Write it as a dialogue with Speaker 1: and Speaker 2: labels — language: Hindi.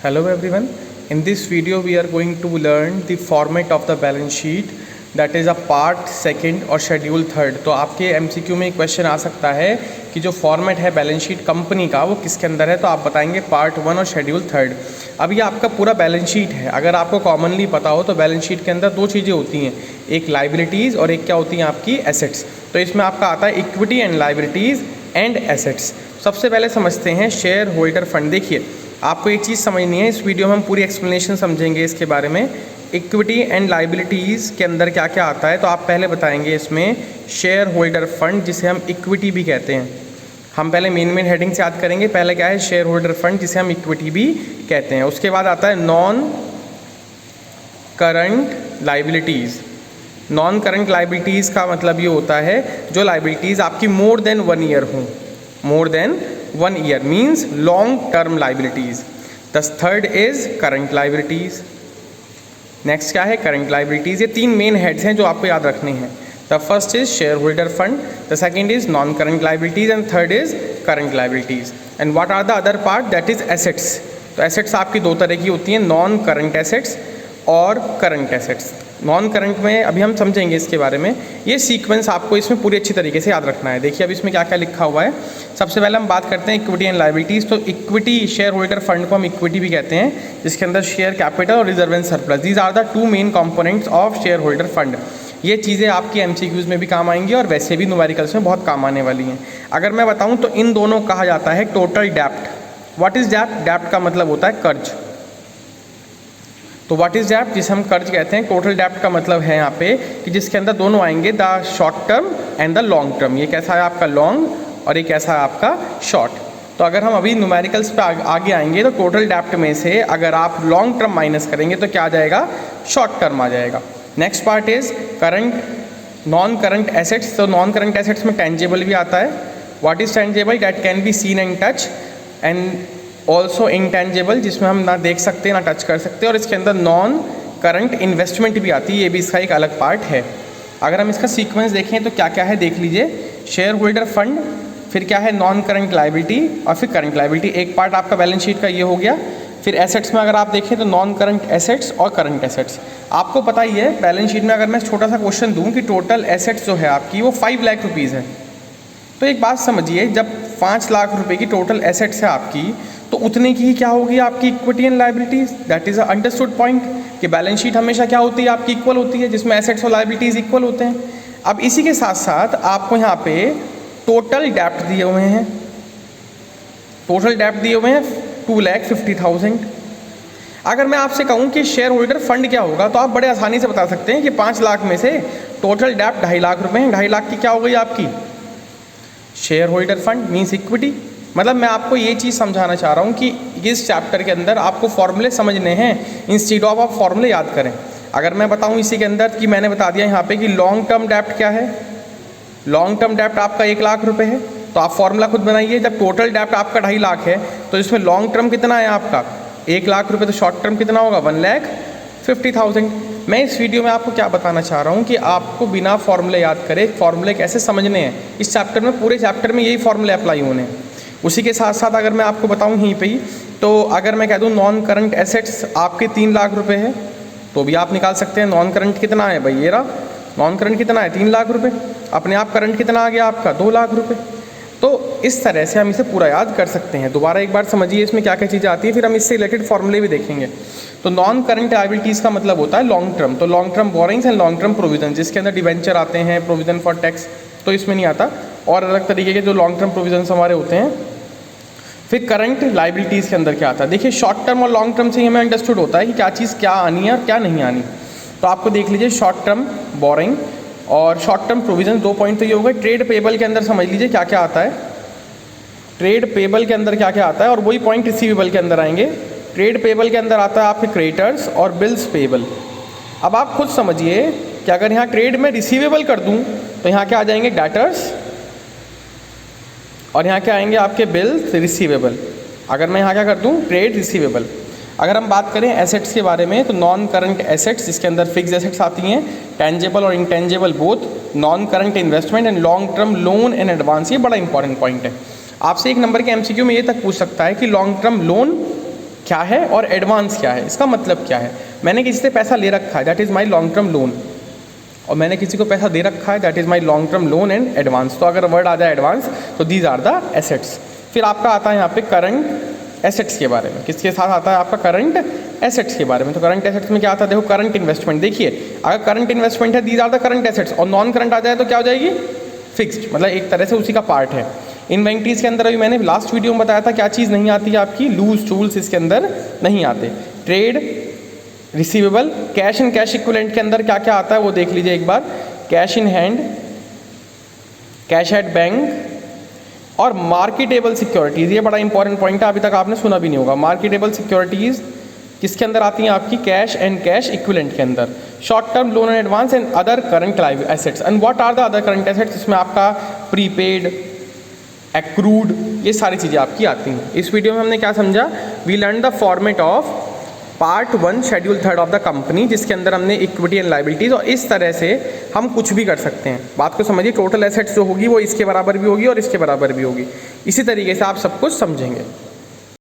Speaker 1: Hello everyone. In this video we are going to learn the format of the balance sheet, that is a part second और शेड्यूल थर्ड। तो आपके MCQ में क्वेश्चन आ सकता है कि जो फॉर्मेट है बैलेंस शीट कंपनी का वो किसके अंदर है, तो आप बताएंगे पार्ट वन और शेड्यूल थर्ड। अब ये आपका पूरा बैलेंस शीट है। अगर आपको कॉमनली पता हो तो बैलेंस शीट के अंदर दो चीज़ें होती हैं, एक लाइबिलिटीज़ और एक क्या होती हैं आपकी एसेट्स। तो इसमें आपका आता है equity and liabilities and assets. सबसे पहले समझते हैं शेयर होल्डर फंड। देखिए आपको एक चीज़ समझनी है, इस वीडियो में हम पूरी एक्सप्लेनेशन समझेंगे इसके बारे में, इक्विटी एंड लाइबिलिटीज़ के अंदर क्या क्या आता है। तो आप पहले बताएंगे इसमें शेयर होल्डर फंड, जिसे हम इक्विटी भी कहते हैं। हम पहले मेन हेडिंग से याद करेंगे। पहले क्या है, शेयर होल्डर फंड, जिसे हम इक्विटी भी कहते हैं। उसके बाद आता है non current liabilities. Non current liabilities का मतलब ये होता है जो लाइबिलिटीज़ आपकी मोर देन 1 ईयर हों। More than 1 year means long term liabilities. The third is current liabilities. Next क्या है, करंट लाइबिलिटीज़। ये तीन मेन हेड्स हैं जो आपको याद रखने हैं। The first is share holder fund, the second is non current liabilities and third is current liabilities. And what are the other part, that is assets. तो एसेट्स आपकी दो तरह की होती हैं, नॉन करंट एसेट्स और करंट एसेट्स। नॉन करंट में अभी हम समझेंगे इसके बारे में। ये सीक्वेंस आपको इसमें पूरी अच्छी तरीके से याद रखना है। देखिए अब इसमें क्या क्या लिखा हुआ है। सबसे पहले हम बात करते हैं इक्विटी एंड लाइबिलिटीज़। तो इक्विटी, शेयर होल्डर फंड को हम इक्विटी भी कहते हैं, जिसके अंदर शेयर कैपिटल और reserve and surplus, these are the two main components of share holder fund. ये चीज़ें आपकी MCQs में भी काम आएंगी और वैसे भी न्यूमेरिकल्स में बहुत काम आने वाली हैं। अगर मैं बताऊँ तो इन दोनों कहा जाता है टोटल डेप्ट। व्हाट इज़ डेप्ट? डेप्ट का मतलब होता है कर्ज। तो व्हाट इज डेप्ट, जिसे हम कर्ज कहते हैं। टोटल डेप्ट का मतलब है यहाँ पे कि जिसके अंदर दोनों आएंगे, the short term and the long term. ये कैसा है आपका लॉन्ग और ये कैसा है आपका शॉर्ट। तो अगर हम अभी न्यूमेरिकल्स पे आगे आएंगे तो टोटल डेप्ट में से अगर आप लॉन्ग टर्म माइनस करेंगे तो क्या आ जाएगा, शॉर्ट टर्म आ जाएगा। Next part is current, non current assets. तो नॉन करंट एसेट्स में टेंजेबल भी आता है। What is tangible, that can be seen and touch and also intangible, जिसमें हम ना देख सकते ना टच कर सकते। और इसके अंदर नॉन करंट इन्वेस्टमेंट भी आती है, ये भी इसका एक अलग पार्ट है। अगर हम इसका सीक्वेंस देखें तो क्या क्या है देख लीजिए, शेयर होल्डर फंड, फिर क्या है नॉन करंट लाइबिलिटी और फिर करंट लाइबिलिटी। एक पार्ट आपका बैलेंस शीट का ये हो गया। फिर एसेट्स में अगर आप देखें तो नॉन करंट एसेट्स और करंट एसेट्स। आपको पता ही है बैलेंस शीट में अगर मैं छोटा सा क्वेश्चन दूँ कि टोटल एसेट्स जो है आपकी वो 5 लाख रुपीज़ है, तो एक बात समझिए, जब 5 लाख रुपए की टोटल एसेट्स है आपकी, तो उतने की ही क्या होगी आपकी equity and liabilities. That is a understood point कि बैलेंस शीट हमेशा क्या होती है आपकी, इक्वल होती है, जिसमें एसेट्स और लाइबिलिटीज़ इक्वल होते हैं। अब इसी के साथ साथ आपको यहाँ पे टोटल डेप्ट दिए हुए हैं। टोटल डेप्ट दिए हुए हैं 2,50,000। अगर मैं आपसे कहूँ कि शेयर होल्डर फंड क्या होगा, तो आप बड़े आसानी से बता सकते हैं कि 5 लाख में से टोटल डेप्ट 2.5 लाख रुपये हैं। 2.5 लाख की क्या हो गई आपकी share holder fund means equity. मतलब मैं आपको ये चीज़ समझाना चाह रहा हूँ कि इस चैप्टर के अंदर आपको फॉर्मूले समझने हैं इंस्टीड ऑफ आप फॉर्मूले याद करें। अगर मैं बताऊँ इसी के अंदर कि मैंने बता दिया यहाँ पे कि लॉन्ग टर्म डेप्ट क्या है, लॉन्ग टर्म डेप्ट आपका 1 लाख रुपए है, तो आप फॉर्मूला खुद बनाइए। जब टोटल डेप्ट आपका 2.5 लाख है तो इसमें लॉन्ग टर्म कितना है आपका 1 लाख रुपये, तो शॉर्ट टर्म कितना होगा 1,50,000। मैं इस वीडियो में आपको क्या बताना चाह रहा हूँ कि आपको बिना फॉर्मूले याद करे फॉर्मूले कैसे समझने हैं। इस चैप्टर में, पूरे चैप्टर में यही फॉर्मूले अप्लाई होने हैं। उसी के साथ साथ अगर मैं आपको बताऊँ यहीं पे ही, तो अगर मैं कह दूँ नॉन करंट एसेट्स आपके 3 लाख रुपए है, तो भी आप निकाल सकते हैं नॉन करंट कितना है भाई, ये रहा नॉन करंट कितना है 3 लाख रुपए। अपने आप करंट कितना आ गया आपका 2 लाख रुपए। तो इस तरह से हम इसे पूरा याद कर सकते हैं। दोबारा एक बार समझिए इसमें क्या क्या चीज़ें आती है, फिर हम इससे रिलेटेड फॉर्मूले भी देखेंगे। तो नॉन करंट लायबिलिटीज़ का मतलब होता है लॉन्ग टर्म। तो long term borrowings and long term provision, जिसके अंदर डिवेंचर आते हैं, प्रोविजन फॉर टैक्स, तो इसमें नहीं आता, और अलग तरीके के जो लॉन्ग टर्म प्रोविजन हमारे होते हैं। फिर करंट लाइबिलिटीज़ के अंदर क्या आता है, देखिए शॉर्ट टर्म और लॉन्ग टर्म से ही हमें अंडरस्टूड होता है कि क्या चीज़ क्या आनी है और क्या नहीं आनी। तो आपको देख लीजिए शॉर्ट टर्म बोरिंग और शॉर्ट टर्म प्रोविजन, 2 पॉइंट तो ये हो गए। ट्रेड पेबल के अंदर समझ लीजिए क्या क्या आता है, ट्रेड पेबल के अंदर क्या क्या आता है, और वही पॉइंट रिसीवेबल के अंदर आएंगे। ट्रेड पेबल के अंदर आता है आपके क्रेडिटर्स और बिल्स पेबल। अब आप खुद समझिए कि अगर यहाँ ट्रेड में रिसीवेबल कर दूँ तो यहाँ क्या आ जाएंगे डेटर्स, और यहाँ क्या आएंगे आपके बिल्स रिसीवेबल। अगर मैं यहाँ क्या कर दूँ ट्रेड रिसीवेबल। अगर हम बात करें एसेट्स के बारे में, तो नॉन करंट एसेट्स, जिसके अंदर फिक्स एसेट्स आती हैं, टेंजेबल और intangible both, non current investment and long term loan and advance. ये बड़ा इंपॉर्टेंट पॉइंट है। आपसे 1 नंबर के MCQ में ये तक पूछ सकता है कि लॉन्ग टर्म लोन क्या है और एडवांस क्या है। इसका मतलब क्या है, मैंने किसी से पैसा ले रखा है, that is my long term loan, और मैंने किसी को पैसा दे रखा है, that is my long term loan and advance. तो अगर वर्ड आ जाए एडवांस तो दीज आर द एसेट्स। फिर आपका आता है यहाँ पे करंट एसेट्स के बारे में। किसके साथ आता है आपका करंट एसेट्स के बारे में। तो करंट एसेट्स में क्या आता है, देखो करंट इन्वेस्टमेंट। देखिए अगर करंट इन्वेस्टमेंट है these are the current assets, और नॉन करंट आ जाए तो क्या हो जाएगी, फिक्स्ड, मतलब एक तरह से उसी का पार्ट है। इन्वेंट्रीज के अंदर अभी मैंने लास्ट वीडियो में बताया था क्या चीज़ नहीं आती है आपकी, लूज टूल्स इसके अंदर नहीं आते। Trade receivable, cash and cash equivalent के अंदर क्या क्या आता है वो देख लीजिए एक बार। Cash in hand, cash at bank और मार्केटेबल सिक्योरिटीज़। ये बड़ा इंपॉर्टेंट पॉइंट है, अभी तक आपने सुना भी नहीं होगा। मार्केटेबल सिक्योरिटीज़ किसके अंदर आती हैं आपकी, कैश एंड कैश इक्विवेलेंट के अंदर। Short term loan and advance and other current assets. And what are the other current assets, इसमें आपका प्रीपेड, एक्रूड, ये सारी चीज़ें आपकी आती हैं। इस वीडियो में हमने क्या समझा, we learn the format of part 1 schedule 3 of the company, जिसके अंदर हमने इक्विटी एंड लाइबिलिटीज़, और इस तरह से हम कुछ भी कर सकते हैं। बात को समझिए, टोटल एसेट्स जो होगी वो इसके बराबर भी होगी और इसके बराबर भी होगी। इसी तरीके से आप सब कुछ समझेंगे।